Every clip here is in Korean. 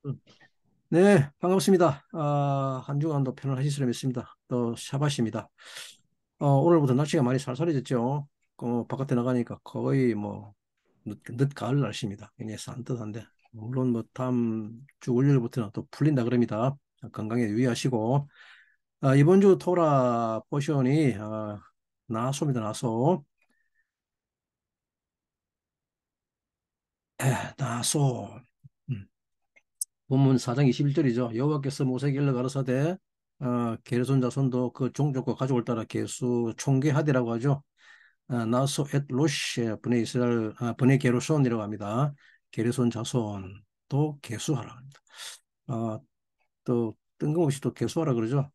음. 네, 반갑습니다. 한 주간도 편을 하시리라 믿습니다. 또 샤바시입니다. 오늘부터 날씨가 많이 쌀쌀해졌죠. 바깥에 나가니까 거의 뭐 늦 가을 날씨입니다. 굉장히 산뜻한데 물론 뭐 다음 주 월요일부터는 또 풀린다 그럽니다. 건강에 유의하시고 이번 주 토라 포션이 나소입니다. 나소. 나소. 음. 본문 4장 21절이죠. 여호와께서 모세에게 일러 가라사대 게르손 자손도 그 종족과 가족을 따라 계수 총계하되라고 하죠. 나소 엣 로시 분의 이스라엘 분의 게르손이라고 합니다. 게르손 자손도 계수하라 합니다. 아, 또 뜬금없이 또 계수하라 그러죠.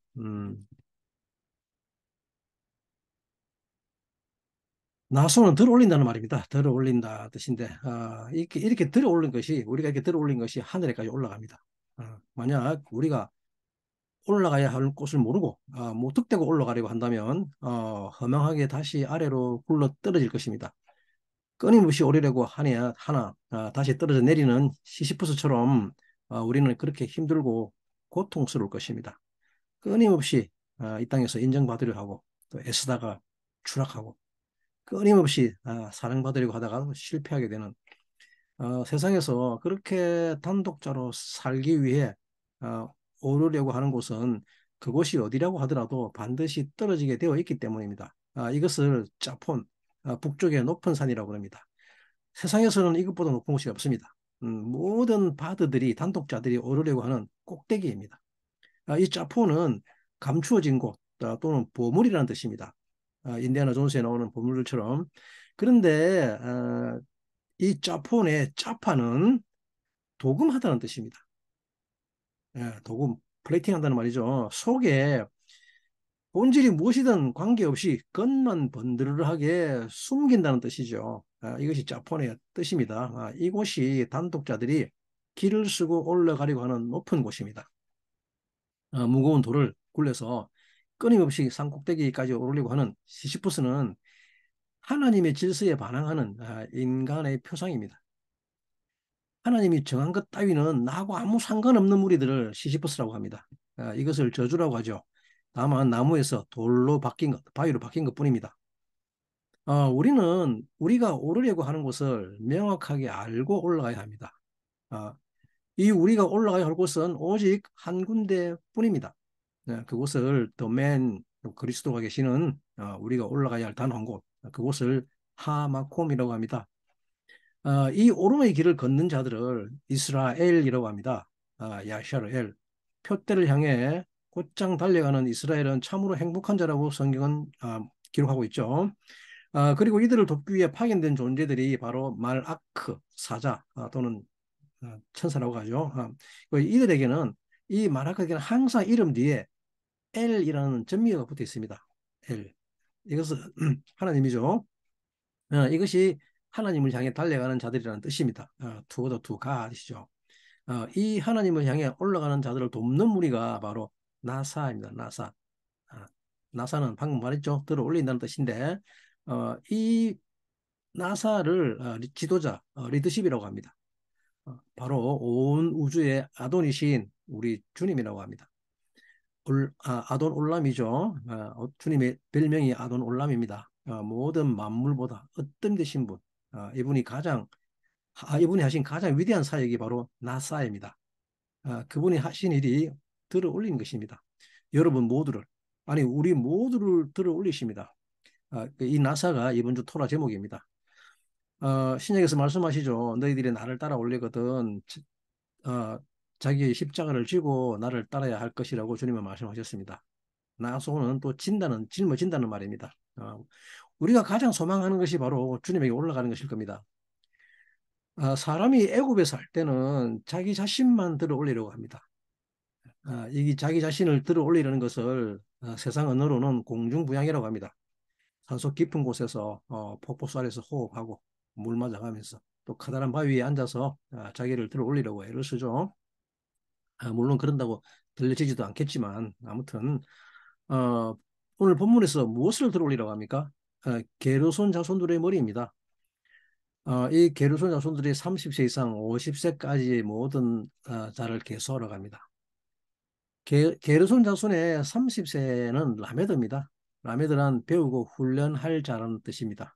나소는 들어 올린다는 말입니다. 들어 올린다 뜻인데 이렇게 들어 올린 것이 우리가 이렇게 들어 올린 것이 하늘에까지 올라갑니다. 만약 우리가 올라가야 할 곳을 모르고 무턱대고 올라가려고 한다면 허망하게 다시 아래로 굴러 떨어질 것입니다. 끊임없이 오르려고 하나 다시 떨어져 내리는 시시프스처럼 우리는 그렇게 힘들고 고통스러울 것입니다. 끊임없이 이 땅에서 인정받으려 하고 또 애쓰다가 추락하고 끊임없이 사랑받으려고 하다가 실패하게 되는 세상에서 그렇게 단독자로 살기 위해 어, 오르려고 하는 곳은 그곳이 어디라고 하더라도 반드시 떨어지게 되어 있기 때문입니다. 이것을 짜폰, 북쪽의 높은 산이라고 합니다. 세상에서는 이것보다 높은 곳이 없습니다. 모든 바드들이 단독자들이 오르려고 하는 꼭대기입니다. 이 짜포는 감추어진 곳 또는 보물이라는 뜻입니다. 인디아나 존스에 나오는 보물들처럼. 그런데 이 짜폰의 짜파는 도금하다는 뜻입니다. 도금, 플레이팅 한다는 말이죠. 속에 본질이 무엇이든 관계없이 겉만 번드르르하게 숨긴다는 뜻이죠. 이것이 짜폰의 뜻입니다. 이곳이 단독자들이 길을 쓰고 올라가려고 하는 높은 곳입니다. 무거운 돌을 굴려서 끊임없이 산꼭대기까지 오르려고 하는 시시푸스는 하나님의 질서에 반항하는 인간의 표상입니다. 하나님이 정한 것 따위는 나하고 아무 상관없는 무리들을 시시퍼스라고 합니다. 이것을 저주라고 하죠. 다만 나무에서 돌로 바뀐 것, 바위로 바뀐 것뿐입니다. 우리는 우리가 오르려고 하는 곳을 명확하게 알고 올라가야 합니다. 어, 이 우리가 올라가야 할 곳은 오직 한 군데뿐입니다. 그곳을 더맨 그리스도가 계시는 우리가 올라가야 할 단 한 곳, 그곳을 하마콤이라고 합니다. 이 오르막의 길을 걷는 자들을 이스라엘이라고 합니다. 야샤르엘. 표대를 향해 곧장 달려가는 이스라엘은 참으로 행복한 자라고 성경은 기록하고 있죠. 그리고 이들을 돕기 위해 파견된 존재들이 바로 말아크, 사자 또는 천사라고 하죠. 이들에게는 이 말아크에게는 항상 이름 뒤에 엘이라는 전미어가 붙어 있습니다. 엘. 이것은 하나님이죠. 이것이 하나님을 향해 달려가는 자들이라는 뜻입니다. 투어더 투 가시죠. 이 하나님을 향해 올라가는 자들을 돕는 무리가 바로 나사입니다. 나사. 아, 나사는 방금 말했죠. 들어 올린다는 뜻인데 이 나사를 지도자, 리더십이라고 합니다. 바로 온 우주의 아돈이신 우리 주님이라고 합니다. 아돈 올람이죠. 주님의 별명이 아돈 올람입니다. 모든 만물보다 으뜸 되신 분. 이분이 하신 가장 위대한 사역이 바로 나사입니다. 그분이 하신 일이 들어 올리는 것입니다. 여러분 모두를, 아니, 우리 모두를 들어 올리십니다. 이 나사가 이번 주 토라 제목입니다. 신약에서 말씀하시죠. 너희들이 나를 따라 올리거든 어, 자기의 십자가를 지고 나를 따라야 할 것이라고 주님은 말씀하셨습니다. 나소는 또 짊어진다는 말입니다. 우리가 가장 소망하는 것이 바로 주님에게 올라가는 것일 겁니다. 사람이 애굽에 살 때는 자기 자신만 들어 올리려고 합니다. 이 자기 자신을 들어 올리려는 것을 세상 언어로는 공중부양이라고 합니다. 산속 깊은 곳에서 폭포수 아래서 호흡하고 물 맞아가면서 또 커다란 바위 위에 앉아서 자기를 들어 올리려고 애를 쓰죠. 물론 그런다고 들려지지도 않겠지만 아무튼 어, 오늘 본문에서 무엇을 들어 올리라고 합니까? 게르손 자손들의 머리입니다. 이 게르손 자손들이 30세 이상 50세까지 모든 자를 계수하러 갑니다. 게르손 자손의 30세는 라메드입니다. 라메드란 배우고 훈련할 자라는 뜻입니다.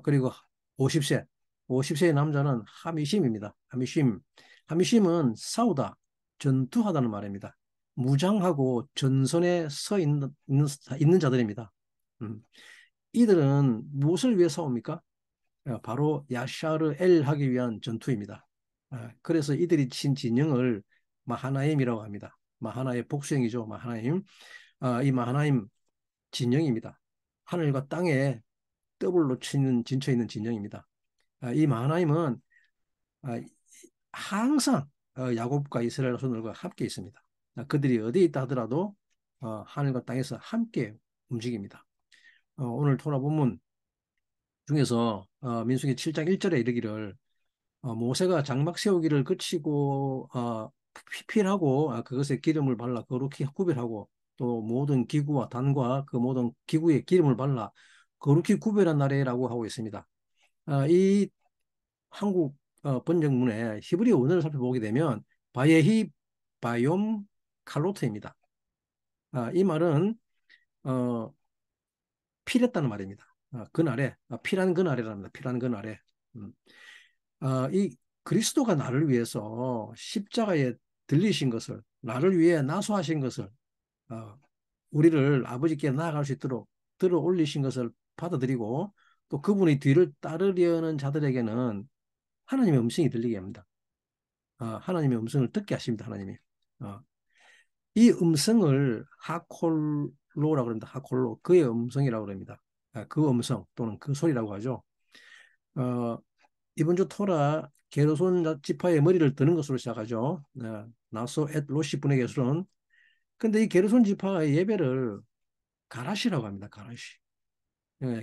그리고 50세, 50세의 남자는 하미심입니다. 하미심. 하미심은 싸우다, 전투하다는 말입니다. 무장하고 전선에 있는 자들입니다. 음. 이들은 무엇을 위해 싸웁니까? 바로 야샤르 엘 하기 위한 전투입니다. 그래서 이들이 친 진영을 마하나임이라고 합니다. 마하나의 복수형이죠. 마하나임. 이 마하나임 진영입니다. 하늘과 땅에 더블로 치는 진처 있는 진영입니다. 이 마하나임은 아, 항상 야곱과 이스라엘 손들과 함께 있습니다. 그들이 어디에 있다 하더라도 하늘과 땅에서 함께 움직입니다. 오늘 토라 본문 중에서 민수기 7장 1절에 이르기를 모세가 장막 세우기를 그치고 피필하고 그것에 기름을 발라 거룩히 구별하고 또 모든 기구와 단과 그 모든 기구에 기름을 발라 거룩히 구별한 날에라고 하고 있습니다. 이 한국 번역문의 히브리 원어를 살펴보게 되면 바예히 바욤 칼로트입니다. 이 말은 어, 필했다는 말입니다. 그날에 필한 그날이랍니다. 필한 그날에 음. 이 그리스도가 나를 위해서 십자가에 들리신 것을 나를 위해 나소하신 것을 어, 우리를 아버지께 나아갈 수 있도록 들어 올리신 것을 받아들이고 또 그분의 뒤를 따르려는 자들에게는 하나님의 음성이 들리게 합니다. 하나님의 음성을 듣게 하십니다. 하나님이. 어, 이 음성을 하콜로라고 합니다. 하콜로. 그의 음성이라고 합니다. 그 음성 또는 그 소리라고 하죠. 어, 이번 주 토라 게르손 지파의 머리를 드는 것으로 시작하죠. 나소 엣 로시 분의 게르손. 근데 이 게르손 지파의 예배를 가라시라고 합니다. 가라시.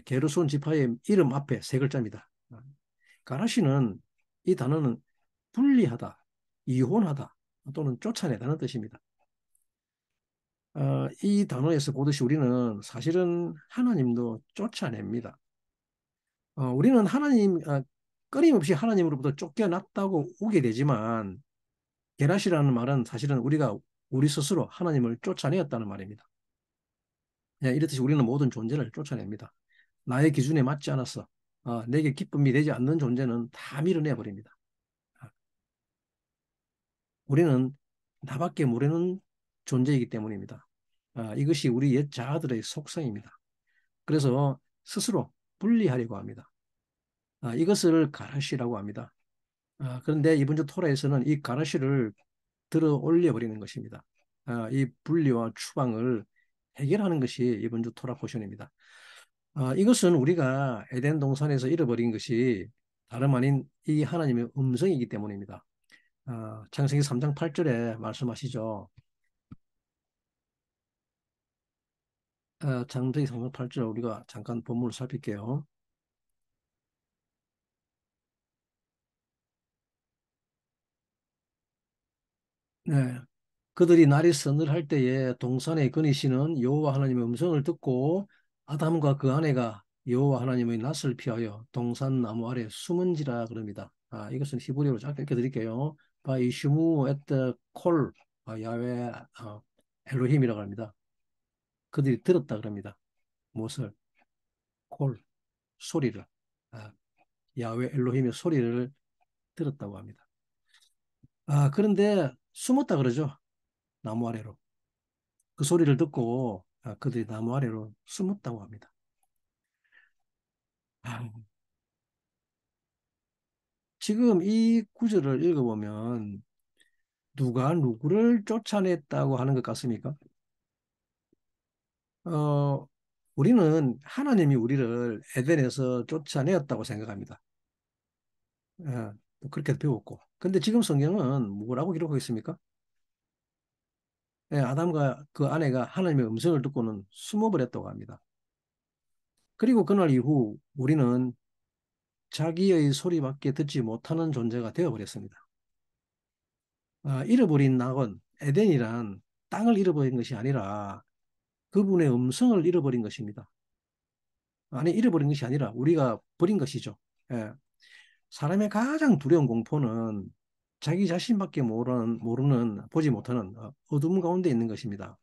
게르손 지파의 이름 앞에 세 글자입니다. 가라시는 이 단어는 분리하다, 이혼하다 또는 쫓아내다는 뜻입니다. 이 단어에서 보듯이 우리는 사실은 하나님도 쫓아냅니다. 우리는 끊임없이 하나님으로부터 쫓겨났다고 오게 되지만 게라시라는 말은 사실은 우리가 우리 스스로 하나님을 쫓아내었다는 말입니다. 이렇듯이 우리는 모든 존재를 쫓아냅니다. 나의 기준에 맞지 않았어. 내게 기쁨이 되지 않는 존재는 다 밀어내 버립니다. 우리는 나밖에 모르는 존재이기 때문입니다. 이것이 우리 옛 자아들의 속성입니다. 그래서 스스로 분리하려고 합니다. 이것을 가라시라고 합니다. 그런데 이번 주 토라에서는 이 가라시를 들어 올려 버리는 것입니다. 이 분리와 추방을 해결하는 것이 이번 주 토라 포션입니다. 이것은 우리가 에덴 동산에서 잃어버린 것이 다름 아닌 이 하나님의 음성이기 때문입니다. 창세기 3장 8절에 말씀하시죠. 창세기 3장 8절 우리가 잠깐 본문을 살필게요. 네. 그들이 날이 서늘할 때에 동산에 거니시는 여호와 하나님의 음성을 듣고 아담과 그 아내가 여호와 하나님의 낯을 피하여 동산 나무 아래 숨은지라 그럽니다. 이것은 히브리어로 짧게 읽어드릴게요. 바이슈무 에트 콜 야외 엘로힘이라고 합니다. 그들이 들었다 그럽니다. 무엇을? 콜 소리를. 아, 야외 엘로힘의 소리를 들었다고 합니다. 그런데 숨었다 그러죠. 나무 아래로. 그 소리를 듣고 그들이 나무 아래로 숨었다고 합니다. 아, 지금 이 구절을 읽어보면 누가 누구를 쫓아냈다고 하는 것 같습니까? 어, 우리는 하나님이 우리를 에덴에서 쫓아내었다고 생각합니다. 그렇게 배웠고. 근데 지금 성경은 뭐라고 기록하고 있습니까? 아담과 그 아내가 하나님의 음성을 듣고는 숨어버렸다고 합니다. 그리고 그날 이후 우리는 자기의 소리밖에 듣지 못하는 존재가 되어버렸습니다. 잃어버린 낙은 에덴이란 땅을 잃어버린 것이 아니라 그분의 음성을 잃어버린 것입니다. 아니, 잃어버린 것이 아니라 우리가 버린 것이죠. 예. 사람의 가장 두려운 공포는 자기 자신밖에 모르는 보지 못하는 어둠 가운데 있는 것입니다.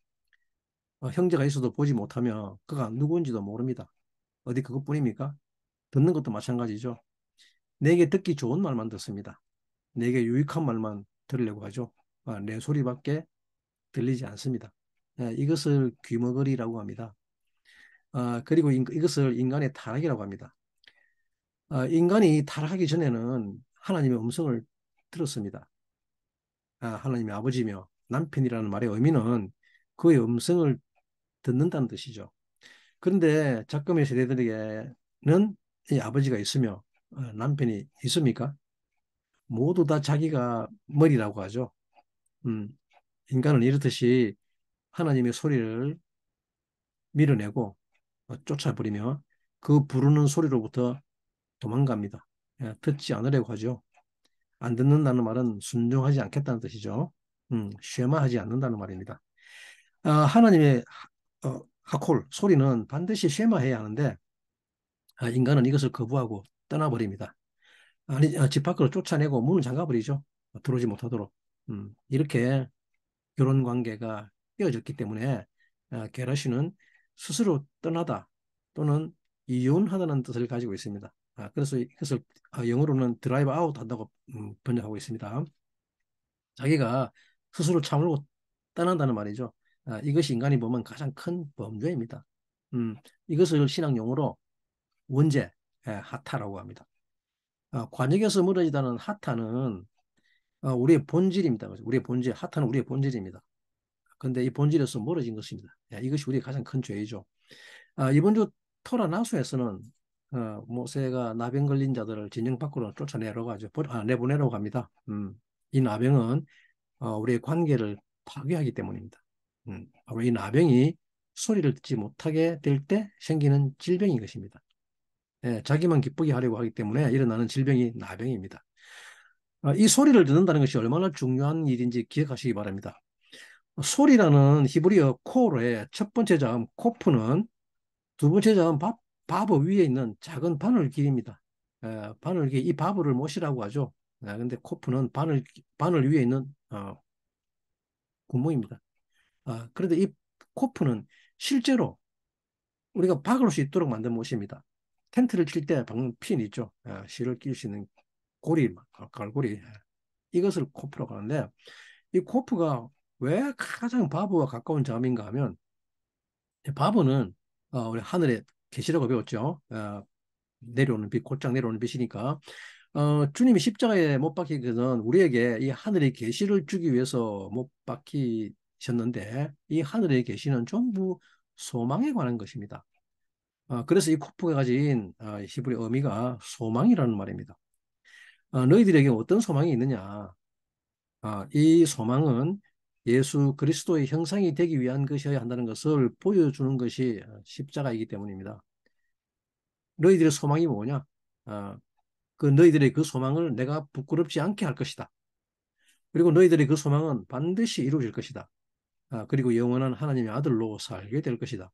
형제가 있어도 보지 못하며 그가 누구인지도 모릅니다. 어디 그것뿐입니까? 듣는 것도 마찬가지죠. 내게 듣기 좋은 말만 듣습니다. 내게 유익한 말만 들으려고 하죠. 내 소리밖에 들리지 않습니다. 이것을 귀머거리라고 합니다. 그리고 이것을 인간의 타락이라고 합니다. 인간이 타락하기 전에는 하나님의 음성을 들었습니다. 하나님의 아버지며 남편이라는 말의 의미는 그의 음성을 듣는다는 뜻이죠. 그런데 작금의 세대들에게는 이 아버지가 있으며 남편이 있습니까? 모두 다 자기가 머리라고 하죠. 음, 인간은 이렇듯이 하나님의 소리를 밀어내고 쫓아버리며 그 부르는 소리로부터 도망갑니다. 듣지 않으려고 하죠. 안 듣는다는 말은 순종하지 않겠다는 뜻이죠. 쉐마하지 않는다는 말입니다. 하나님의 하콜, 소리는 반드시 쉐마해야 하는데 인간은 이것을 거부하고 떠나버립니다. 아니, 집 밖으로 쫓아내고 문을 잠가버리죠. 들어오지 못하도록. 이렇게 결혼 관계가 깨어졌기 때문에 게라시는 스스로 떠나다 또는 이혼하다는 뜻을 가지고 있습니다. 그래서 이것을 영어로는 드라이브 아웃 한다고 번역하고 있습니다. 자기가 스스로 차 몰고 떠난다는 말이죠. 이것이 인간이 범한 가장 큰 범죄입니다. 이것을 신학 용어로 원죄, 하타라고 합니다. 관역에서 멀어지다는 하타는 우리의 본질입니다. 우리의 본질, 하타는 우리의 본질입니다. 그런데 이 본질에서 멀어진 것입니다. 이것이 우리의 가장 큰 죄이죠. 이번 주 토라 나수에서는 모세가 나병 걸린 자들을 진영 밖으로 쫓아내려고 하죠. 내보내려고 합니다. 이 나병은 우리의 관계를 파괴하기 때문입니다. 바로 이 나병이 소리를 듣지 못하게 될 때 생기는 질병인 것입니다. 자기만 기쁘게 하려고 하기 때문에 일어나는 질병이 나병입니다. 이 소리를 듣는다는 것이 얼마나 중요한 일인지 기억하시기 바랍니다. 소리라는 히브리어 코로의 첫 번째 자음 코프는 두 번째 자음 바버 위에 있는 작은 바늘 길입니다. 바늘 길, 이 바버를 못이라고 하죠. 근데 코프는 바늘 위에 있는 구멍입니다. 그런데 이 코프는 실제로 우리가 박을 수 있도록 만든 못입니다. 텐트를 칠 때 박는 핀 있죠. 실을 낄 수 있는 고리, 갈고리. 이것을 코프라고 하는데 이 코프가 왜 가장 바보와 가까운 점인가 하면 바보는 우리 하늘에 계시라고 배웠죠. 내려오는 빛, 곧장 내려오는 빛이니까 주님이 십자가에 못 박히기 전 우리에게 이 하늘의 계시를 주기 위해서 못 박히셨는데 이 하늘의 계시는 전부 소망에 관한 것입니다. 그래서 이 코프가 가진 히브리 의미가 소망이라는 말입니다. 너희들에게 어떤 소망이 있느냐? 이 소망은 예수 그리스도의 형상이 되기 위한 것이어야 한다는 것을 보여주는 것이 십자가이기 때문입니다. 너희들의 소망이 뭐냐? 너희들의 그 소망을 내가 부끄럽지 않게 할 것이다. 그리고 너희들의 그 소망은 반드시 이루어질 것이다. 그리고 영원한 하나님의 아들로 살게 될 것이다.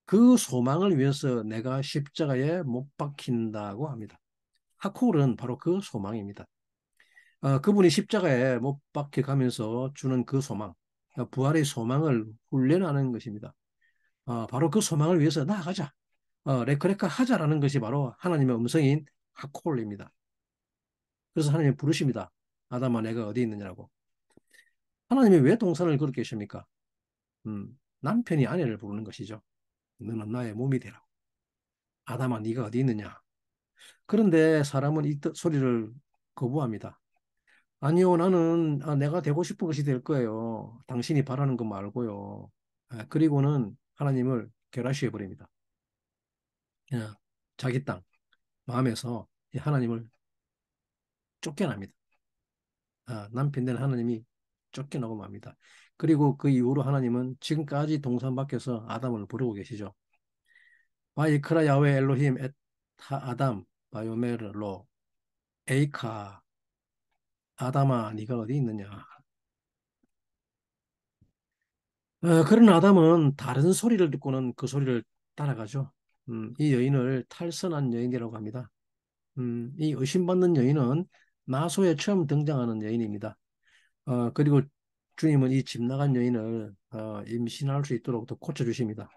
그 소망을 위해서 내가 십자가에 못 박힌다고 합니다. 하콜은 바로 그 소망입니다. 그분이 십자가에 못 박혀 가면서 주는 그 소망, 부활의 소망을 훈련하는 것입니다. 바로 그 소망을 위해서 나아가자. 레크레카 하자라는 것이 바로 하나님의 음성인 하콜입니다. 그래서 하나님이 부르십니다. 아담아 내가 어디 있느냐고. 하나님이 왜 동산을 그렇게 하십니까? 남편이 아내를 부르는 것이죠. 너는 나의 몸이 되라. 아담아 네가 어디 있느냐. 그런데 사람은 이 소리를 거부합니다. 아니요, 나는 내가 되고 싶은 것이 될 거예요. 당신이 바라는 것 말고요. 그리고는 하나님을 결하시해 버립니다. 자기 땅, 마음에서 하나님을 쫓겨납니다. 남편 된 하나님이 쫓겨나고 맙니다. 그리고 그 이후로 하나님은 지금까지 동산 밖에서 아담을 부르고 계시죠. 바이크라 야외 엘로힘 엣 아담 바요메르로 에이카 아담아 네가 어디 있느냐. 그런 아담은 다른 소리를 듣고는 그 소리를 따라가죠. 이 여인을 탈선한 여인이라고 합니다. 이 의심받는 여인은 나소에 처음 등장하는 여인입니다. 그리고 주님은 이 집 나간 여인을 임신할 수 있도록 또 고쳐주십니다.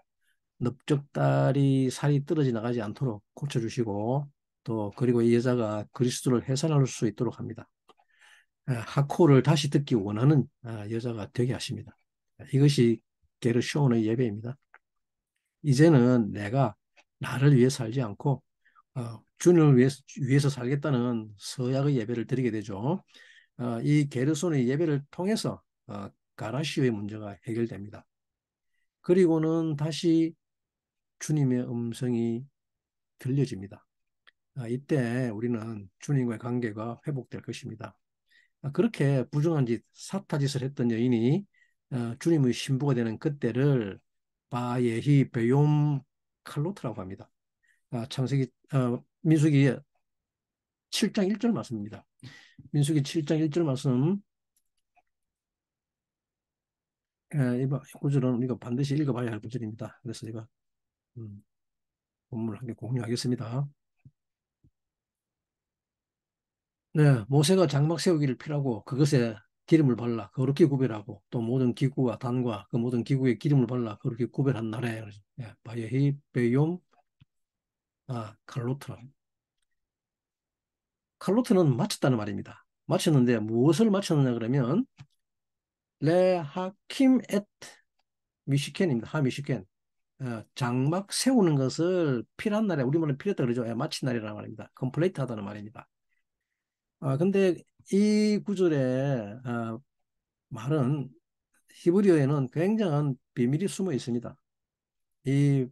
넓적다리 살이 떨어져 나가지 않도록 고쳐주시고 또 그리고 이 여자가 그리스도를 해산할 수 있도록 합니다. 하코를 다시 듣기 원하는 여자가 되게 하십니다. 이것이 게르쇼온의 예배입니다. 이제는 내가 나를 위해 살지 않고 주님을 위해서 살겠다는 서약의 예배를 드리게 되죠. 이 게르손의 예배를 통해서 가라시오의 문제가 해결됩니다. 그리고는 다시 주님의 음성이 들려집니다. 이때 우리는 주님과의 관계가 회복될 것입니다. 그렇게 부정한 짓, 사타짓을 했던 여인이 주님의 신부가 되는 그때를 바예히 베욤 칼로트라고 합니다. 창세기 민수기 7장 1절 말씀입니다. 민수기 7장 1절 말씀 이 구절은 우리가 반드시 읽어봐야 할 구절입니다. 그래서 제가 음, 본문을 함께 공유하겠습니다. 네, 모세가 장막 세우기를 피라고 그것에 기름을 발라 거룩히 구별하고 또 모든 기구와 단과 그 모든 기구에 기름을 발라 그렇게 구별한 날에 바예히 베욤 칼로트라. 칼로트는 마쳤다는 말입니다. 마쳤는데 무엇을 마쳤느냐 그러면 레 하킴 엣 미시켄입니다. 하미시켄. 장막 세우는 것을 필한 날에 우리말로 필했다 그러죠. 마친 날이라는 말입니다. 컴플레이트 하다는 말입니다. 근데 이 구절의 말은 히브리어에는 굉장한 비밀이 숨어 있습니다. 이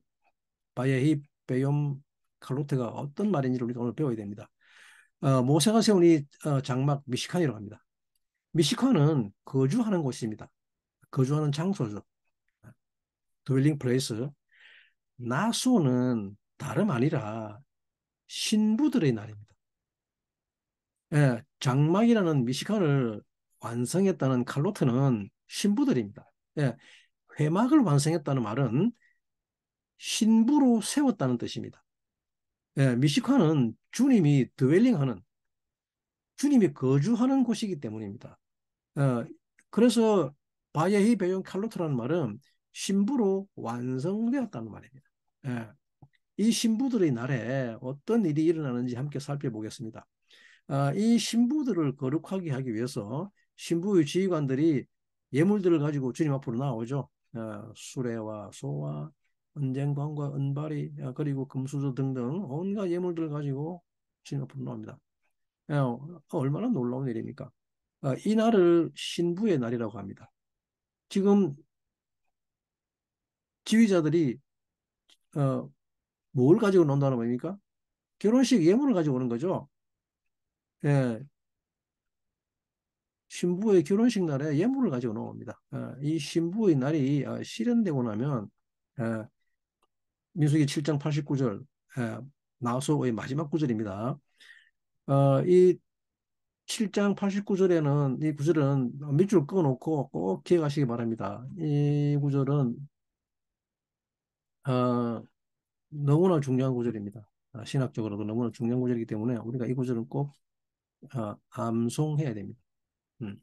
바예히 베욤 칼로트가 어떤 말인지를 우리가 오늘 배워야 됩니다. 모세가 세운 이 장막 미시칸이라고 합니다. 미시칸은 거주하는 곳입니다. 거주하는 장소죠. 드웰링 플레이스. 나소는 다름 아니라 신부들의 날입니다. 장막이라는 미시칸을 완성했다는 칼로트는 신부들입니다. 회막을 완성했다는 말은 신부로 세웠다는 뜻입니다. 미시칸은 주님이 드웰링하는, 주님이 거주하는 곳이기 때문입니다. 어, 그래서 바예히 베용 칼로트라는 말은 신부로 완성되었다는 말입니다. 예, 이 신부들의 날에 어떤 일이 일어나는지 함께 살펴보겠습니다. 이 신부들을 거룩하게 하기 위해서 신부의 지휘관들이 예물들을 가지고 주님 앞으로 나오죠. 수레와 소와 은쟁관과 은발이 그리고 금수저 등등 온갖 예물들을 가지고 주님 앞으로 나옵니다. 얼마나 놀라운 일입니까? 이 날을 신부의 날이라고 합니다. 지금 지휘자들이 어, 뭘 가지고 논다는 말입니까? 결혼식 예물을 가지고 오는 거죠. 예, 신부의 결혼식 날에 예물을 가지고 나옵니다. 이 신부의 날이 실현되고 나면 민수기 7장 89절 나소의 마지막 구절입니다. 이 7장 89절에는 이 구절은 밑줄 그어놓고 꼭 기억하시기 바랍니다. 이 구절은 어, 너무나 중요한 구절입니다. 신학적으로도 너무나 중요한 구절이기 때문에 우리가 이 구절은 꼭 암송해야 됩니다. 음.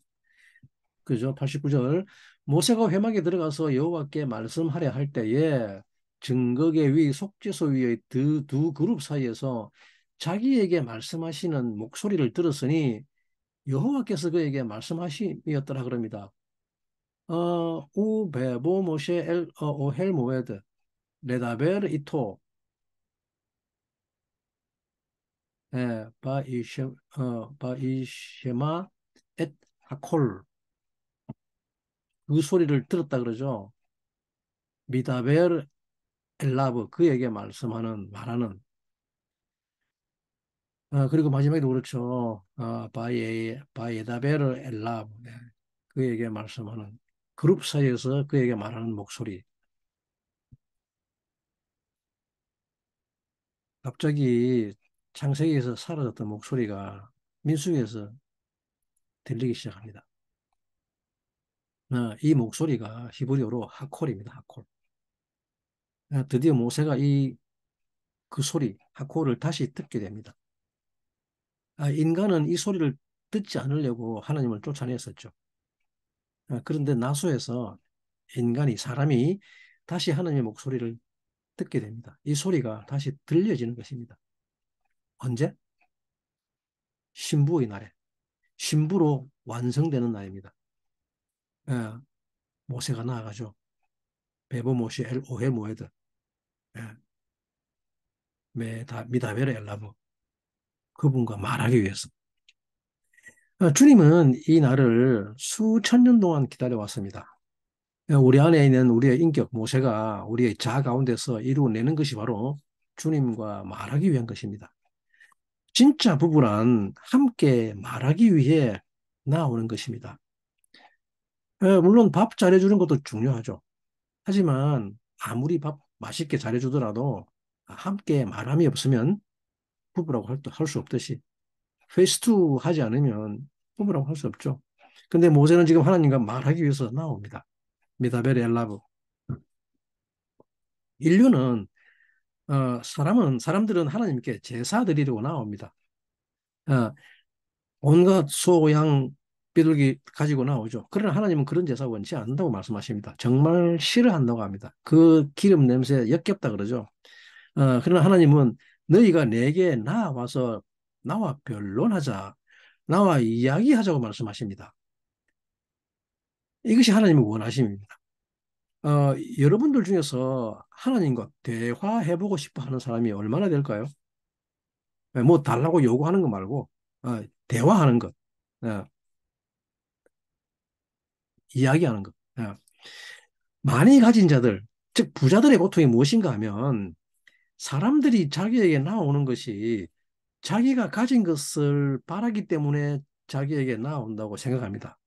그죠? 89절. 모세가 회막에 들어가서 여호와께 말씀하려 할 때에 증거계 위 속죄소 위의 두 그룹 사이에서 자기에게 말씀하시는 목소리를 들었으니 여호와께서 그에게 말씀하시었더라 그럽니다. 우 베보 모셰 엘 오헬 모에드 레다벨 이토 바이쉐마 엣 하콜 그 소리를 들었다 그러죠. 미다벨 엘라브 그에게 말하는 그리고 마지막에도 그렇죠. 바에다베르 엘라브 그에게 말씀하는 그룹 사이에서 그에게 말하는 목소리. 갑자기 창세기에서 사라졌던 목소리가 민수기에서 들리기 시작합니다. 이 목소리가 히브리어로 하콜입니다. 하콜. 드디어 모세가 그 소리 하콜을 다시 듣게 됩니다. 인간은 이 소리를 듣지 않으려고 하나님을 쫓아냈었죠. 그런데 나소에서 사람이 다시 하나님의 목소리를 듣게 됩니다. 이 소리가 다시 들려지는 것입니다. 언제? 신부의 날에. 신부로 완성되는 날입니다. 예, 모세가 나아가죠. 베보 모시 엘 오헤 모에드. 예, 미다베르 엘라브. 그분과 말하기 위해서. 주님은 이 날을 수천 년 동안 기다려왔습니다. 우리 안에 있는 우리의 인격, 모세가 우리의 자아 가운데서 이루어내는 것이 바로 주님과 말하기 위한 것입니다. 진짜 부부란 함께 말하기 위해 나오는 것입니다. 물론 밥 잘해주는 것도 중요하죠. 하지만 아무리 밥 맛있게 잘해주더라도 함께 말함이 없으면 부부라고 할 수 없듯이 페이스투 하지 않으면 부부라고 할 수 없죠. 근데 모세는 지금 하나님과 말하기 위해서 나옵니다. 미다베르 엘라브. 인류는 사람들은 하나님께 제사 드리려고 나옵니다. 어, 온갖 소, 양, 비둘기 가지고 나오죠. 그러나 하나님은 그런 제사 원치 않는다고 말씀하십니다. 정말 싫어한다고 합니다. 그 기름 냄새 역겹다 그러죠. 그러나 하나님은 너희가 내게 나와서 나와 변론하자. 나와 이야기하자고 말씀하십니다. 이것이 하나님의 원하심입니다. 여러분들 중에서 하나님과 대화해보고 싶어 하는 사람이 얼마나 될까요? 뭐 달라고 요구하는 거 말고, 대화하는 것, 어, 이야기하는 것. 많이 가진 자들, 즉 부자들의 고통이 무엇인가 하면 사람들이 자기에게 나오는 것이 자기가 가진 것을 바라기 때문에 자기에게 나온다고 생각합니다.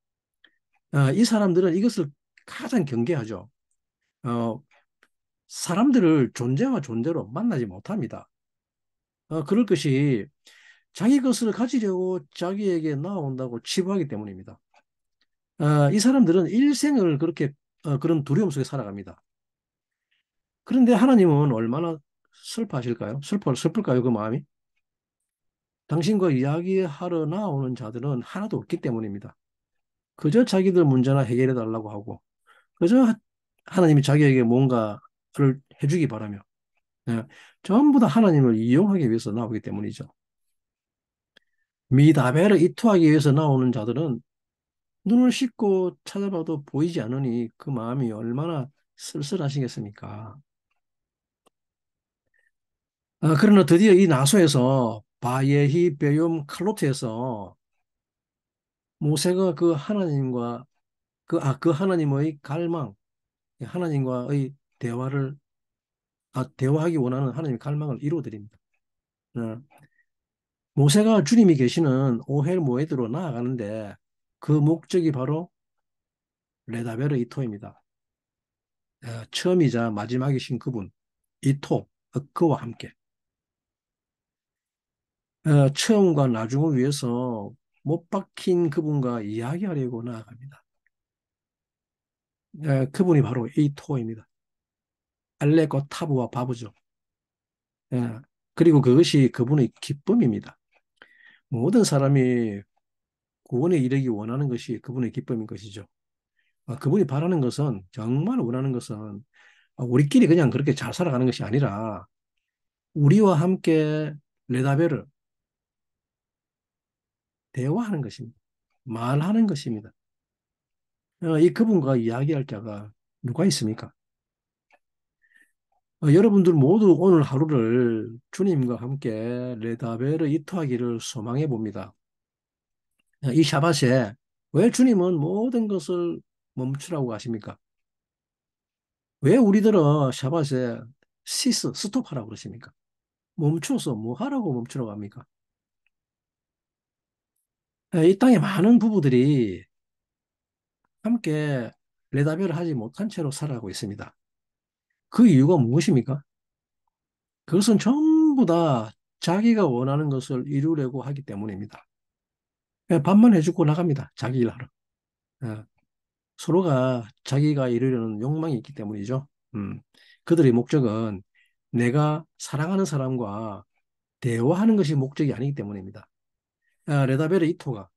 이 사람들은 이것을 가장 경계하죠. 어, 사람들을 존재와 존재로 만나지 못합니다. 그럴 것이 자기 것을 가지려고 자기에게 나온다고 치부하기 때문입니다. 이 사람들은 일생을 그렇게 그런 두려움 속에 살아갑니다. 그런데 하나님은 얼마나 슬퍼하실까요? 슬플까요? 그 마음이? 당신과 이야기하러 나오는 자들은 하나도 없기 때문입니다. 그저 자기들 문제나 해결해 달라고 하고, 그저 하나님이 자기에게 뭔가를 해주기 바라며, 예, 전부 다 하나님을 이용하기 위해서 나오기 때문이죠. 미다베를 이투하기 위해서 나오는 자들은 눈을 씻고 찾아봐도 보이지 않으니 그 마음이 얼마나 쓸쓸하시겠습니까? 그러나 드디어 이 나소에서 바예히 베욤 칼로트에서 모세가 그 하나님과 그 하나님의 갈망, 하나님과의 대화하기 원하는 하나님의 갈망을 이루어드립니다. 어, 모세가 주님이 계시는 오헬 모에드로 나아가는데 그 목적이 바로 레다베르 이토입니다. 처음이자 마지막이신 그분, 이토, 그와 함께. 처음과 나중을 위해서 못 박힌 그분과 이야기하려고 나아갑니다. 그분이 바로 이토입니다. 알레고 타브와 바브죠. 예, 그리고 그것이 그분의 기쁨입니다. 모든 사람이 구원에 이르기 원하는 것이 그분의 기쁨인 것이죠. 그분이 바라는 것은, 정말 원하는 것은 우리끼리 그냥 그렇게 잘 살아가는 것이 아니라 우리와 함께 레다베를 대화하는 것입니다. 말하는 것입니다. 이 그분과 이야기할 자가 누가 있습니까? 여러분들 모두 오늘 하루를 주님과 함께 레다베르 이토하기를 소망해 봅니다. 이 샤밧에 왜 주님은 모든 것을 멈추라고 하십니까? 왜 우리들은 샤밧에 스톱하라고 그러십니까? 멈춰서 뭐 하라고 멈추라고 합니까? 이 땅에 많은 부부들이 함께 레다벨을 하지 못한 채로 살아가고 있습니다. 그 이유가 무엇입니까? 그것은 전부 다 자기가 원하는 것을 이루려고 하기 때문입니다. 밥만 해주고 나갑니다. 자기 일하러. 예, 서로가 자기가 이루려는 욕망이 있기 때문이죠. 그들의 목적은 내가 사랑하는 사람과 대화하는 것이 목적이 아니기 때문입니다. 레다베르 이토가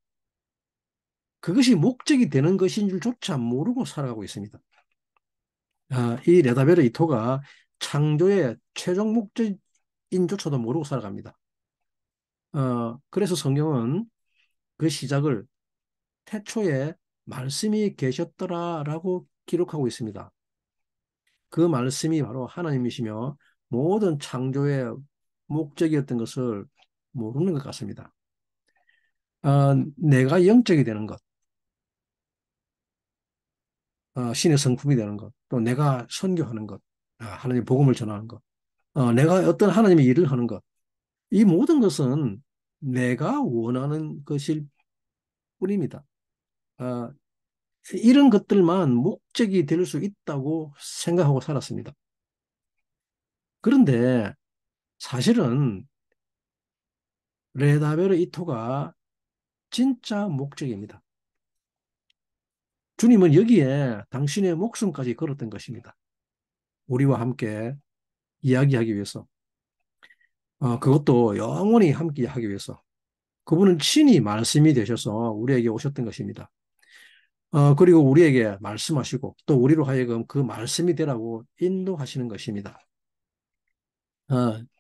그것이 목적이 되는 것인 줄조차 모르고 살아가고 있습니다. 이 레다베르 이토가 창조의 최종 목적인조차도 모르고 살아갑니다. 그래서 성경은 그 시작을 태초에 말씀이 계셨더라라고 기록하고 있습니다. 그 말씀이 바로 하나님이시며 모든 창조의 목적이었던 것을 모르는 것 같습니다. 내가 영적이 되는 것, 신의 성품이 되는 것, 또 내가 선교하는 것, 하나님 복음을 전하는 것, 내가 어떤 하나님의 일을 하는 것, 이 모든 것은 내가 원하는 것일 뿐입니다. 어, 이런 것들만 목적이 될 수 있다고 생각하고 살았습니다. 그런데 사실은 레다베르 이토가 진짜 목적입니다. 주님은 여기에 당신의 목숨까지 걸었던 것입니다. 우리와 함께 이야기하기 위해서. 그것도 영원히 함께 하기 위해서. 그분은 친히 말씀이 되셔서 우리에게 오셨던 것입니다. 그리고 우리에게 말씀하시고 또 우리로 하여금 그 말씀이 되라고 인도하시는 것입니다.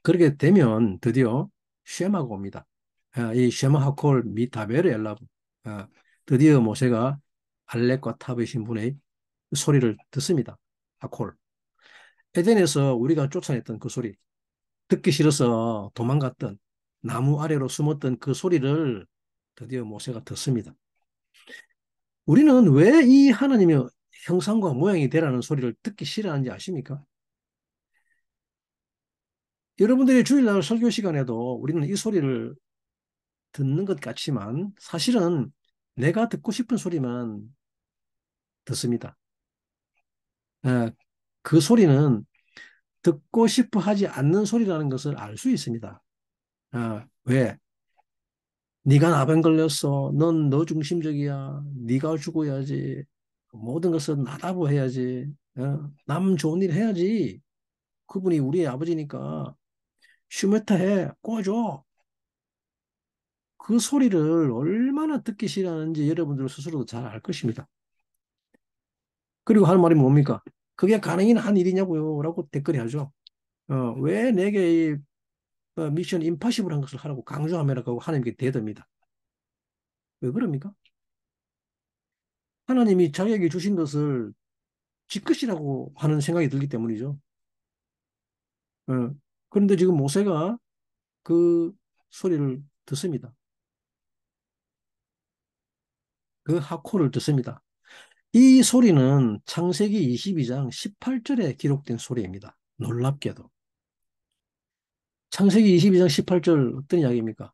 그렇게 되면 드디어 쉐마가 옵니다. 이 쉐마 하콜 미타베르 엘라브. 드디어 모세가 알렉과 탑의 신분의 소리를 듣습니다. 하콜. 에덴에서 우리가 쫓아냈던 그 소리, 듣기 싫어서 도망갔던 나무 아래로 숨었던 그 소리를 드디어 모세가 듣습니다. 우리는 왜 이 하나님의 형상과 모양이 되라는 소리를 듣기 싫어하는지 아십니까? 여러분들의 주일날 설교 시간에도 우리는 이 소리를 듣는 것 같지만 사실은 내가 듣고 싶은 소리만 듣습니다. 에, 그 소리는 듣고 싶어 하지 않는 소리라는 것을 알 수 있습니다. 왜? 네가 나병 걸렸어. 넌 너 중심적이야. 네가 죽어야지. 모든 것은 나다보 해야지. 남 좋은 일 해야지. 그분이 우리의 아버지니까 슈메타 해. 꺼줘. 그 소리를 얼마나 듣기 싫어하는지 여러분들 스스로도 잘 알 것입니다. 그리고 하는 말이 뭡니까? 그게 가능한 일이냐고요? 라고 댓글이 하죠. 왜 내게 이 미션 임파시블한 것을 하라고 강조하면라고 하나님께 대듭니다. 왜 그럽니까? 하나님이 자기에게 주신 것을 지것이라고 하는 생각이 들기 때문이죠. 어, 그런데 지금 모세가 그 소리를 듣습니다. 그 하코를 듣습니다. 이 소리는 창세기 22장 18절에 기록된 소리입니다. 놀랍게도. 창세기 22장 18절 어떤 이야기입니까?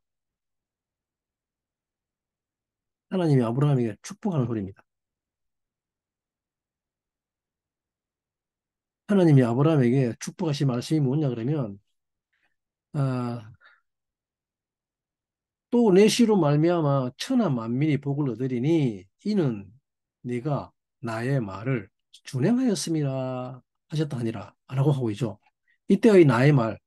하나님이 아브라함에게 축복하는 소리입니다. 하나님이 아브라함에게 축복하신 말씀이 뭐냐 그러면 아, 또 내 씨로 말미암아 천하 만민이 복을 얻으리니 이는 네가 나의 말을 준행하였음이라 하셨다 하니라 라고 하고 있죠. 이때의 나의 말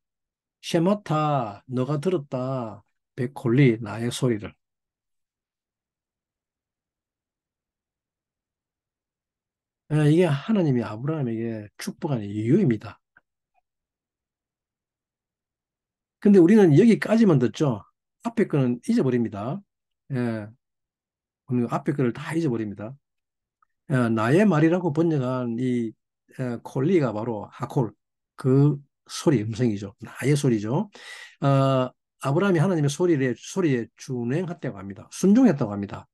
쉐마타 너가 들었다 베콜리 나의 소리를. 이게 하나님이 아브라함에게 축복하는 이유입니다. 근데 우리는 여기까지만 듣죠. 앞에 거는 잊어버립니다. 예, 우리는 앞에 거를 다 잊어버립니다. 나의 말이라고 번역한 이 콜리가 바로 하콜, 그 소리, 음성이죠. 나의 소리죠. 어, 아브라함이 하나님의 소리에 준행했다고 합니다. 순종했다고 합니다.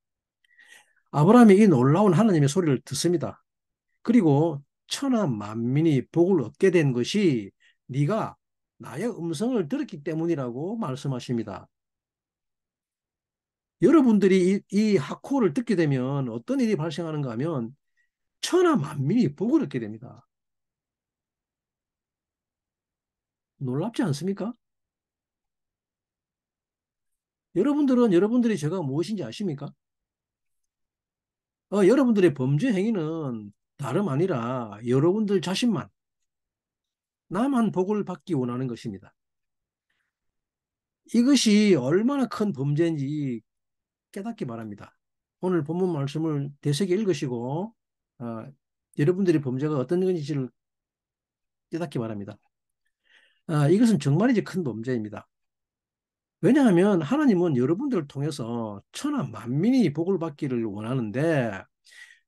아브라함이 이 놀라운 하나님의 소리를 듣습니다. 그리고 천하 만민이 복을 얻게 된 것이 네가 나의 음성을 들었기 때문이라고 말씀하십니다. 여러분들이 이 하코를 듣게 되면 어떤 일이 발생하는가 하면 천하 만민이 복을 얻게 됩니다. 놀랍지 않습니까? 여러분들은 여러분들이 제가 무엇인지 아십니까? 여러분들의 범죄 행위는 다름 아니라 여러분들 자신만, 나만 복을 받기 원하는 것입니다. 이것이 얼마나 큰 범죄인지 깨닫기 바랍니다. 오늘 본문 말씀을 되새겨 읽으시고 여러분들의 범죄가 어떤 건지를 깨닫기 바랍니다. 이것은 정말이지 큰 범죄입니다. 왜냐하면 하나님은 여러분들을 통해서 천하 만민이 복을 받기를 원하는데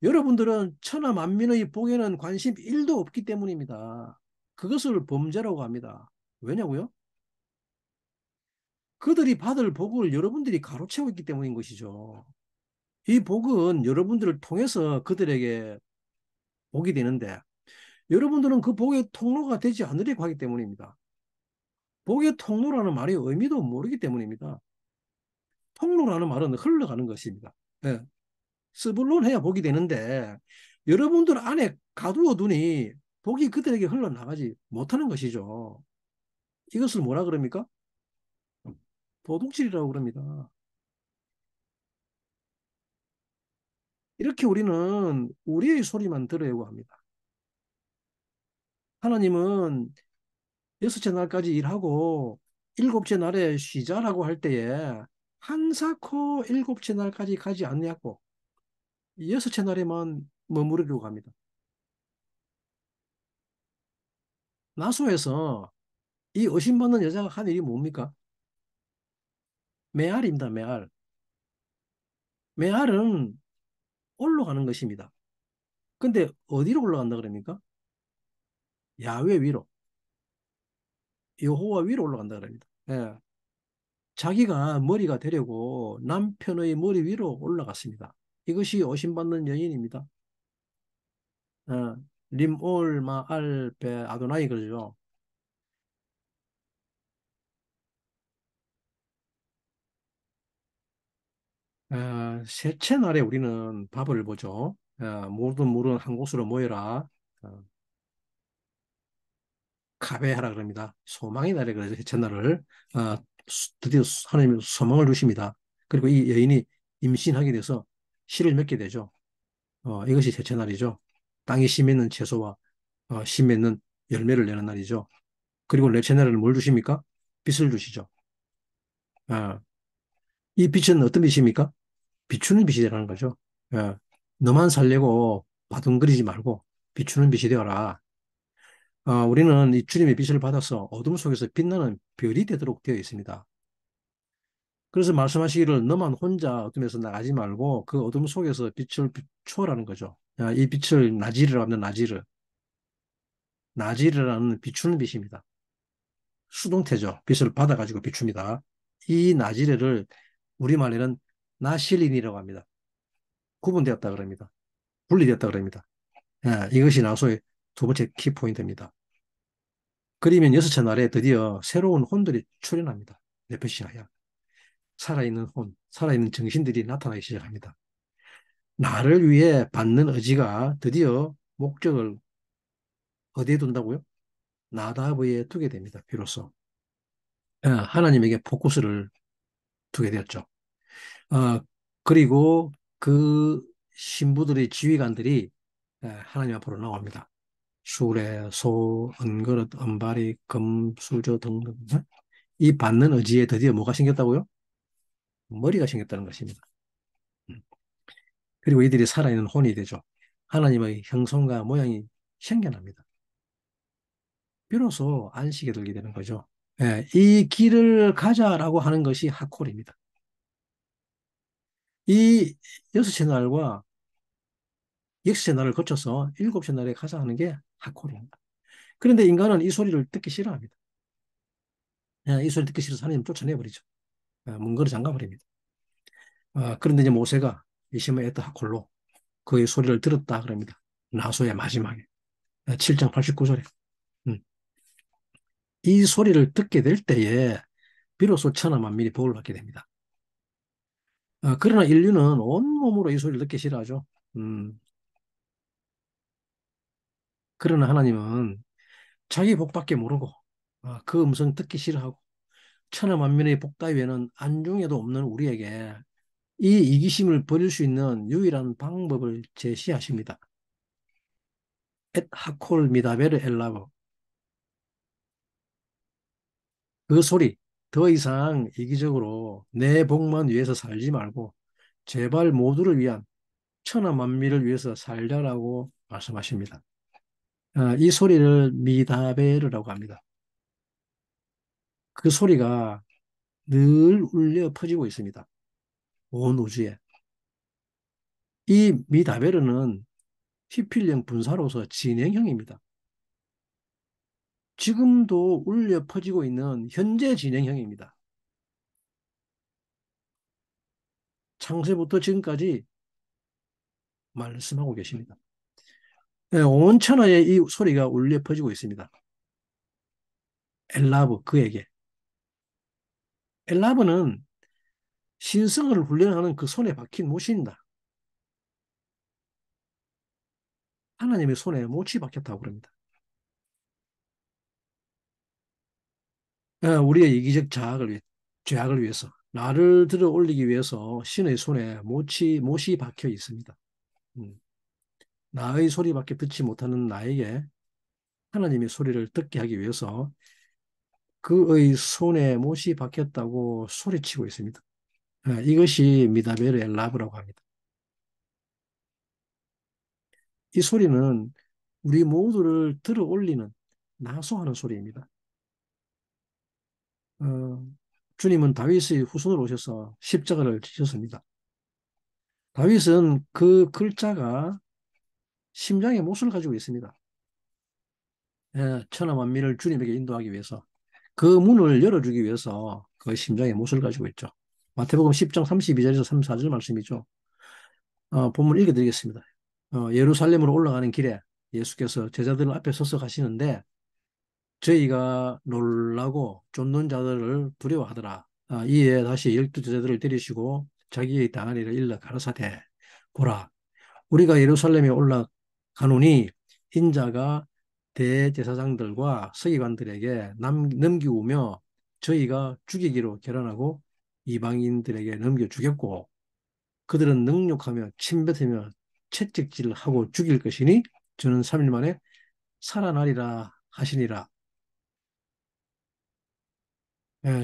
여러분들은 천하 만민의 복에는 관심 1도 없기 때문입니다. 그것을 범죄라고 합니다. 왜냐고요? 그들이 받을 복을 여러분들이 가로채고 있기 때문인 것이죠. 이 복은 여러분들을 통해서 그들에게 복이 되는데 여러분들은 그 복의 통로가 되지 않으려고 하기 때문입니다. 복의 통로라는 말의 의미도 모르기 때문입니다. 통로라는 말은 흘러가는 것입니다. 예, 스불론 해야 복이 되는데 여러분들 안에 가두어 두니 복이 그들에게 흘러나가지 못하는 것이죠. 이것을 뭐라 그럽니까? 도둑질이라고 그럽니다. 이렇게 우리는 우리의 소리만 들으려고 합니다. 하나님은 여섯째 날까지 일하고 일곱째 날에 쉬자라고 할 때에 한사코 일곱째 날까지 가지 않냐고 여섯째 날에만 머무르려고 합니다. 나소에서 이 의심받는 여자가 한 일이 뭡니까? 메알입니다. 메알. 메알은 올라가는 것입니다. 근데 어디로 올라간다 그럽니까? 야외 위로, 여호와 위로 올라간다 그럽니다. 예. 자기가 머리가 되려고 남편의 머리 위로 올라갔습니다. 이것이 오심받는 여인입니다. 림올 마알 베 아도나이 그러죠. 셋째 날에 우리는 밥을 보죠. 모든 물은 한 곳으로 모여라. 어, 카베하라 그럽니다. 소망의 날에 그러죠. 셋째 날을. 어, 드디어 하나님이 소망을 주십니다. 그리고 이 여인이 임신하게 돼서 씨를 맺게 되죠. 이것이 셋째 날이죠. 땅이 씨 맺는 채소와 씨 맺는 열매를 내는 날이죠. 그리고 넷째 날에는 뭘 주십니까? 빛을 주시죠. 어, 이 빛은 어떤 빛입니까? 비추는 빛이 되라는 거죠. 예. 너만 살려고 바둥거리지 말고 비추는 빛이 되어라. 우리는 이 주님의 빛을 받아서 어둠 속에서 빛나는 별이 되도록 되어 있습니다. 그래서 말씀하시기를 너만 혼자 어둠에서 나가지 말고 그 어둠 속에서 빛을 비추어라는 거죠. 이 빛을 나지르라고 하면 나지르. 나지르라는 비추는 빛입니다. 수동태죠. 빛을 받아가지고 비춥니다. 이 나지르를 우리말에는 나실린이라고 합니다. 구분되었다 그럽니다. 분리되었다 그럽니다. 이것이 나소의 두 번째 키포인트입니다. 그리면 여섯째 날에 드디어 새로운 혼들이 출현합니다. 네페시아야. 살아있는 혼, 살아있는 정신들이 나타나기 시작합니다. 나를 위해 받는 의지가 드디어 목적을 어디에 둔다고요? 나다브에 두게 됩니다. 비로소. 하나님에게 포커스를 두게 되었죠. 어, 그리고 그 신부들의 지휘관들이 하나님 앞으로 나옵니다. 수레, 소, 은그릇, 은바리, 금, 수저 등등. 이 받는 의지에 드디어 뭐가 생겼다고요? 머리가 생겼다는 것입니다. 음. 그리고 이들이 살아있는 혼이 되죠. 하나님의 형성과 모양이 생겨납니다. 비로소 안식에 들게 되는 거죠. 이 길을 가자라고 하는 것이 하콜입니다. 이 여섯째 날과 여섯째 날을 거쳐서 일곱째 날에 가자 하는 게 하콜입니다. 그런데 인간은 이 소리를 듣기 싫어합니다. 이 소리 듣기 싫어서 하나님 쫓아내버리죠. 문거리 잠가버립니다. 그런데 이제 모세가 이시마 에트 하콜로 그의 소리를 들었다 그럽니다. 나소의 마지막에 7장 89절에 이 소리를 듣게 될 때에 비로소 천하 만민이 복을 받게 됩니다. 그러나 인류는 온몸으로 이 소리를 듣기 싫어하죠. 그러나 하나님은 자기 복밖에 모르고 그 음성 듣기 싫어하고 천하 만민의 복 따위에는 안중에도 없는 우리에게 이 이기심을 버릴 수 있는 유일한 방법을 제시하십니다. 엣 하콜 미다베르 엘라브 그 소리 더 이상 이기적으로 내 복만 위해서 살지 말고 제발 모두를 위한 천하 만민을 위해서 살자라고 말씀하십니다. 이 소리를 미다베르라고 합니다. 그 소리가 늘 울려 퍼지고 있습니다. 온 우주에. 이 미다베르는 피필령 분사로서 진행형입니다. 지금도 울려 퍼지고 있는 현재 진행형입니다. 창세부터 지금까지 말씀하고 계십니다. 네, 온 천하에 이 소리가 울려 퍼지고 있습니다. 엘라브, 그에게. 엘라브는 신성을 훈련하는 그 손에 박힌 못입니다. 하나님의 손에 못이 박혔다고 그럽니다. 우리의 이기적 죄악을 위해서, 나를 들어 올리기 위해서 신의 손에 못이 박혀 있습니다. 음, 나의 소리밖에 듣지 못하는 나에게 하나님의 소리를 듣게 하기 위해서 그의 손에 못이 박혔다고 소리치고 있습니다. 이것이 미다베르 엘라브라고 합니다. 이 소리는 우리 모두를 들어 올리는 나소하는 소리입니다. 어, 주님은 다윗의 후손으로 오셔서 십자가를 지셨습니다. 다윗은 그 글자가 심장의 못을 가지고 있습니다. 천하 만민을 주님에게 인도하기 위해서 그 문을 열어주기 위해서 그 심장의 못을 가지고 있죠. 마태복음 10장 32절에서 34절 말씀이죠. 본문 읽어드리겠습니다. 예루살렘으로 올라가는 길에 예수께서 제자들 앞에 서서 가시는데 저희가 놀라고 쫓는 자들을 두려워하더라. 이에 다시 12제자들을 데리시고 자기의 당한 일을 일러 가라사대 보라 우리가 예루살렘에 올라가노니 인자가 대제사장들과 서기관들에게 넘기우며 저희가 죽이기로 결단하고 이방인들에게 넘겨주겠고 그들은 능욕하며 침뱉으며 채찍질을 하고 죽일 것이니 저는 3일 만에 살아나리라 하시니라.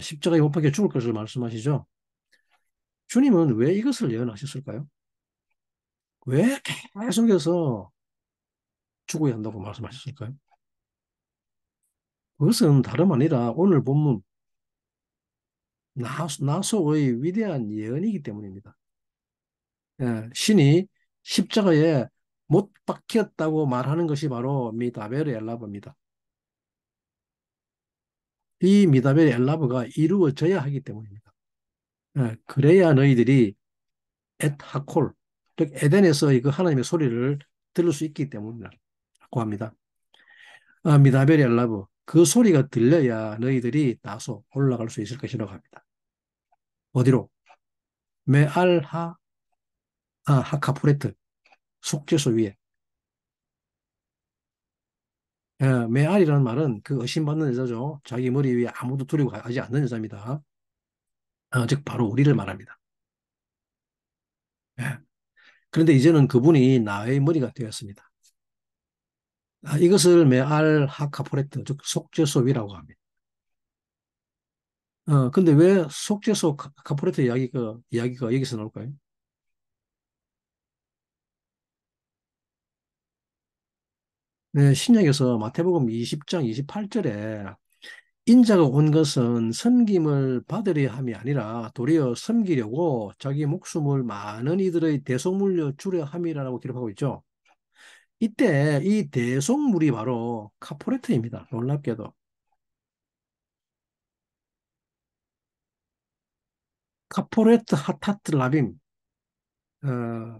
십자가에 못 박혀 죽을 것을 말씀하시죠. 주님은 왜 이것을 예언하셨을까요? 왜 계속해서 죽어야 한다고 말씀하셨을까요? 그것은 다름 아니라 오늘 본문 나소의 위대한 예언이기 때문입니다. 신이 십자가에 못 박혔다고 말하는 것이 바로 미다벨의 엘라브입니다. 이 미다벨의 엘라브가 이루어져야 하기 때문입니다. 그래야 너희들이 엣 하콜, 즉 에덴에서의 그 하나님의 소리를 들을 수 있기 때문이라고 합니다. 미다벨의 엘라브, 그 소리가 들려야 너희들이 나서 올라갈 수 있을 것이라고 합니다. 어디로? 메알하 하카프레트 속죄소 위에. 메알이라는 말은 그 의심받는 여자죠. 자기 머리 위에 아무도 두려고 하지 않는 여자입니다. 즉 바로 우리를 말합니다. 예. 그런데 이제는 그분이 나의 머리가 되었습니다. 이것을 메알 하카프레트 즉 속죄소 위라고 합니다. 근데 왜 속죄소 카프레트 이야기가 여기서 나올까요? 네, 신약에서 마태복음 20장 28절에 인자가 온 것은 섬김을 받으려 함이 아니라 도리어 섬기려고 자기 목숨을 많은 이들의 대속물로 주려 함이라고 기록하고 있죠. 이때 이 대속물이 바로 카포레트입니다. 놀랍게도. 카포레트 하타트 라빔. 어,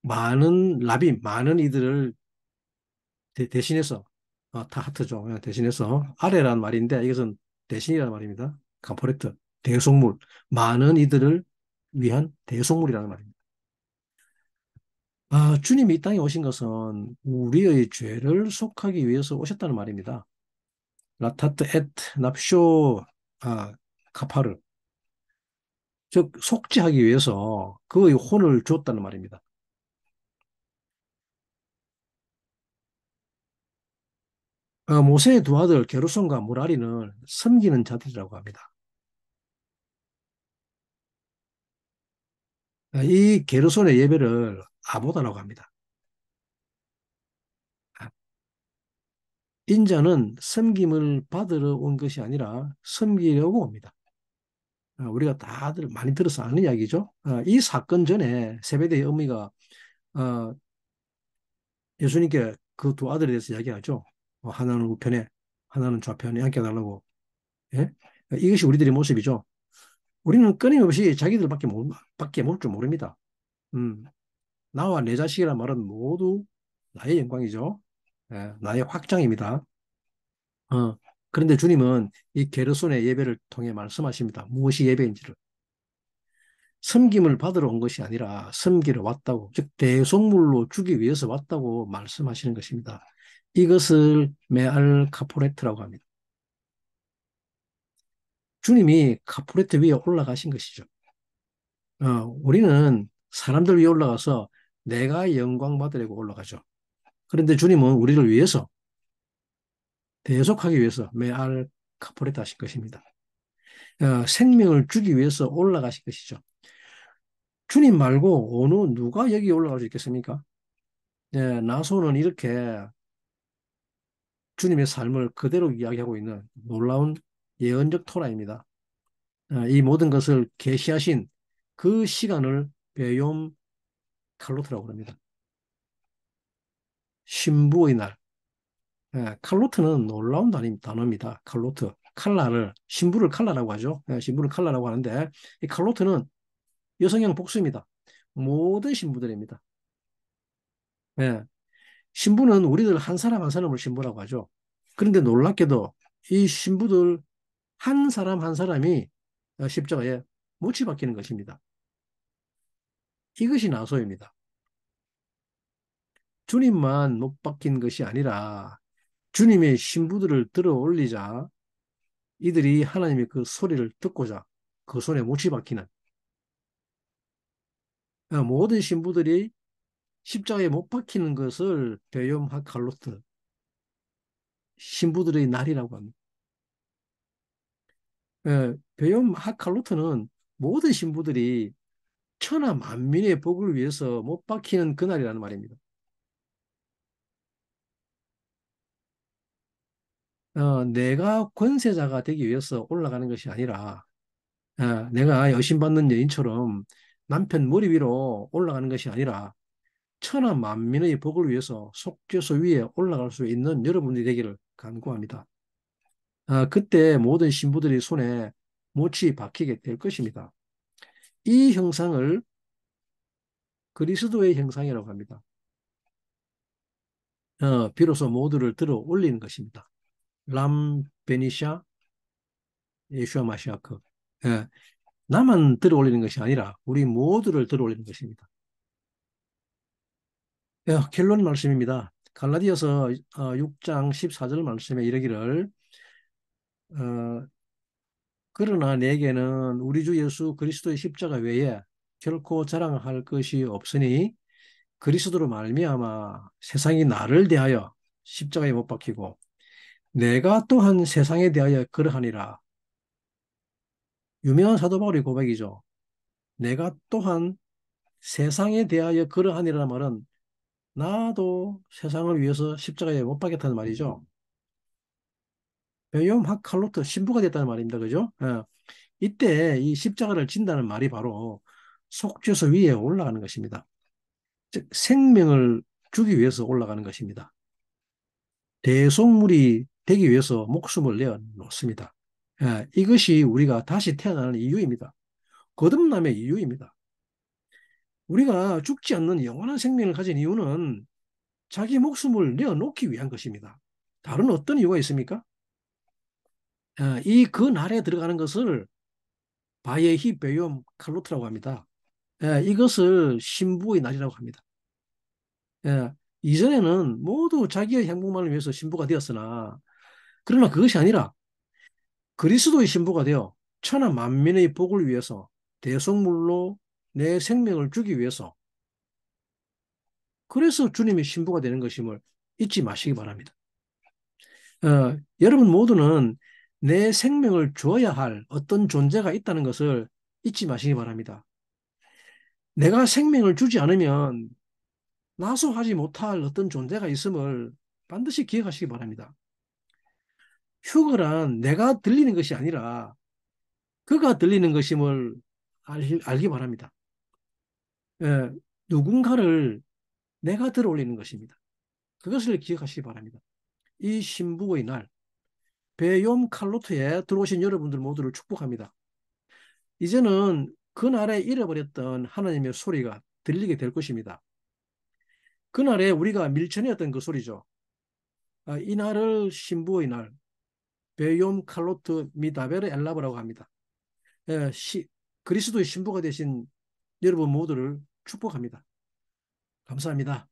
많은 라빔, 많은 이들을 대신해서 타하트죠. 대신해서 아래란 말인데 이것은 대신이라는 말입니다. 카포레트, 대속물, 많은 이들을 위한 대속물이라는 말입니다. 주님이 이 땅에 오신 것은 우리의 죄를 속하기 위해서 오셨다는 말입니다. 라타트 에트 납쇼 카파르 즉 속죄하기 위해서 그의 혼을 주었다는 말입니다. 모세의 두 아들 게르손과 무라리는 섬기는 자들이라고 합니다. 이 게르손의 예배를 아보다라고 합니다. 인자는 섬김을 받으러 온 것이 아니라 섬기려고 옵니다. 우리가 다들 많이 들어서 아는 이야기죠. 이 사건 전에 세베대의 어미가 어, 예수님께 그 두 아들에 대해서 이야기하죠. 하나는 우편에, 하나는 좌편에 앉혀달라고. 예? 이것이 우리들의 모습이죠. 우리는 끊임없이 자기들밖에 밖에 볼 줄 모릅니다. 음, 나와 내 자식이란 말은 모두 나의 영광이죠. 나의 확장입니다. 그런데 주님은 이 게르손의 예배를 통해 말씀하십니다. 무엇이 예배인지를. 섬김을 받으러 온 것이 아니라 섬기러 왔다고, 즉 대속물로 주기 위해서 왔다고 말씀하시는 것입니다. 이것을 메알 카포레트라고 합니다. 주님이 카포레트 위에 올라가신 것이죠. 우리는 사람들 위에 올라가서 내가 영광 받으려고 올라가죠. 그런데 주님은 우리를 위해서 대속하기 위해서 메알 카포레트 하신 것입니다. 생명을 주기 위해서 올라가신 것이죠. 주님 말고 어느 누가 여기 올라갈 수 있겠습니까? 나소는 이렇게 주님의 삶을 그대로 이야기하고 있는 놀라운 예언적 토라입니다. 이 모든 것을 계시하신 그 시간을 베욤 칼로트라고 합니다. 신부의 날. 칼로트는 놀라운 단어입니다. 칼로트. 칼라를, 신부를 칼라라고 하죠. 신부를 칼라라고 하는데, 이 칼로트는 여성형 복수입니다. 모든 신부들입니다. 예, 신부는 우리들 한 사람 한 사람을 신부라고 하죠. 그런데 놀랍게도 이 신부들 한 사람 한 사람이 십자가에 못이 박히는 것입니다. 이것이 나소입니다. 주님만 못 박힌 것이 아니라 주님의 신부들을 들어 올리자 이들이 하나님의 그 소리를 듣고자 그 손에 못이 박히는 모든 신부들이 십자가에 못 박히는 것을 베욤 하칼로트 신부들의 날이라고 합니다. 베욤 하칼로트는 모든 신부들이 천하 만민의 복을 위해서 못 박히는 그날이라는 말입니다. 내가 권세자가 되기 위해서 올라가는 것이 아니라 내가 여신받는 여인처럼 남편 머리 위로 올라가는 것이 아니라 천하 만민의 복을 위해서 속죄소 위에 올라갈 수 있는 여러분이 되기를 간구합니다. 그때 모든 신부들이 손에 못이 박히게 될 것입니다. 이 형상을 그리스도의 형상이라고 합니다. 비로소 모두를 들어 올리는 것입니다. 람 베니샤 예슈아 마시아크. 예, 나만 들어 올리는 것이 아니라 우리 모두를 들어 올리는 것입니다. 결론 말씀입니다. 갈라디아서 6장 14절 말씀에 이르기를 어, 그러나 내게는 우리 주 예수 그리스도의 십자가 외에 결코 자랑할 것이 없으니 그리스도로 말미암아 세상이 나를 대하여 십자가에 못 박히고 내가 또한 세상에 대하여 그러하니라. 유명한 사도 바울의 고백이죠. 내가 또한 세상에 대하여 그러하니라는 말은 나도 세상을 위해서 십자가에 못 박혔다는 말이죠. 베욤 하칼로트 신부가 됐다는 말입니다. 그죠? 이때 이 십자가를 진다는 말이 바로 속죄소 위에 올라가는 것입니다. 즉 생명을 주기 위해서 올라가는 것입니다. 대속물이 되기 위해서 목숨을 내어 놓습니다. 이것이 우리가 다시 태어나는 이유입니다. 거듭남의 이유입니다. 우리가 죽지 않는 영원한 생명을 가진 이유는 자기 목숨을 내어놓기 위한 것입니다. 다른 어떤 이유가 있습니까? 이 그 날에 들어가는 것을 바예히 베욤 칼로트라고 합니다. 이것을 신부의 날이라고 합니다. 예, 이전에는 모두 자기의 행복만을 위해서 신부가 되었으나 그러나 그것이 아니라 그리스도의 신부가 되어 천하 만민의 복을 위해서 대속물로 내 생명을 주기 위해서 그래서 주님의 신부가 되는 것임을 잊지 마시기 바랍니다. 여러분 모두는 내 생명을 주어야 할 어떤 존재가 있다는 것을 잊지 마시기 바랍니다. 내가 생명을 주지 않으면 나소하지 못할 어떤 존재가 있음을 반드시 기억하시기 바랍니다. 휴거란 내가 들리는 것이 아니라 그가 들리는 것임을 알기 바랍니다. 예, 누군가를 내가 들어올리는 것입니다. 그것을 기억하시기 바랍니다. 이 신부의 날, 베욤 칼로트에 들어오신 여러분들 모두를 축복합니다. 이제는 그날에 잃어버렸던 하나님의 소리가 들리게 될 것입니다. 그날에 우리가 밀쳐내었던 그 소리죠. 이 날을 신부의 날, 베욤 칼로트 미다베르 엘라브라고 합니다. 예, 그리스도의 신부가 되신 여러분 모두를 축복합니다. 감사합니다.